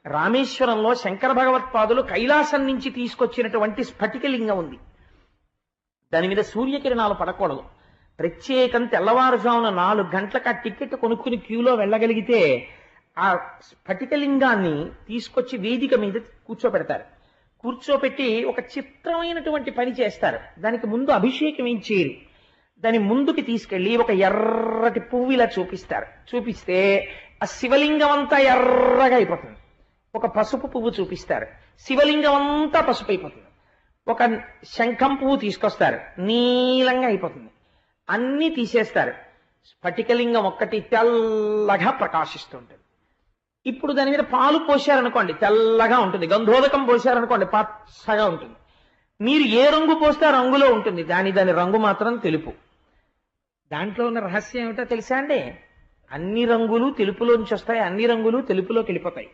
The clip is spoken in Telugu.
రామేశ్వరంలో శంకర భగవత్పాదులు కైలాసం నుంచి తీసుకొచ్చినటువంటి స్ఫటికలింగం ఉంది. దాని మీద సూర్యకిరణాలు పడకూడదు. ప్రత్యేకం తెల్లవారుజామున 4 గంటలకు ఆ టికెట్ కొనుక్కుని క్యూలో వెళ్ళగలిగితే ఆ స్ఫటికలింగాన్ని తీసుకొచ్చి వేదిక మీద కూర్చోపెడతారు. కూర్చోపెట్టి ఒక చిత్రమైనటువంటి పని చేస్తారు. దానికి ముందు అభిషేకం ఏం చేయరు. దాని ముందుకి తీసుకెళ్లి ఒక ఎర్రటి పువ్వు ఇలా చూపిస్తారు. చూపిస్తే ఆ శివలింగం అంతా ఎర్రగా అయిపోతుంది. ఒక పసుపు పువ్వు చూపిస్తారు, శివలింగం అంతా పసుపు అయిపోతుంది. ఒక శంఖం పువ్వు తీసుకొస్తారు, నీలంగా అయిపోతుంది. అన్నీ తీసేస్తారు. స్ఫటికలింగం ఒక్కటి తెల్లగా ప్రకాశిస్తుంటుంది. ఇప్పుడు దాని మీద పాలు పోశారనుకోండి తెల్లగా ఉంటుంది, గంధోదకం పోశారనుకోండి పచ్చగా ఉంటుంది. మీరు ఏ రంగు పోస్తే ఆ రంగులో ఉంటుంది, దాని రంగు మాత్రం తెలుపు. దాంట్లో ఉన్న రహస్యం ఏమిటో తెలుసా అండి? అన్ని రంగులు తెలుపులోంచి వస్తాయి, అన్ని రంగులు తెలుపులోకి వెళ్ళిపోతాయి.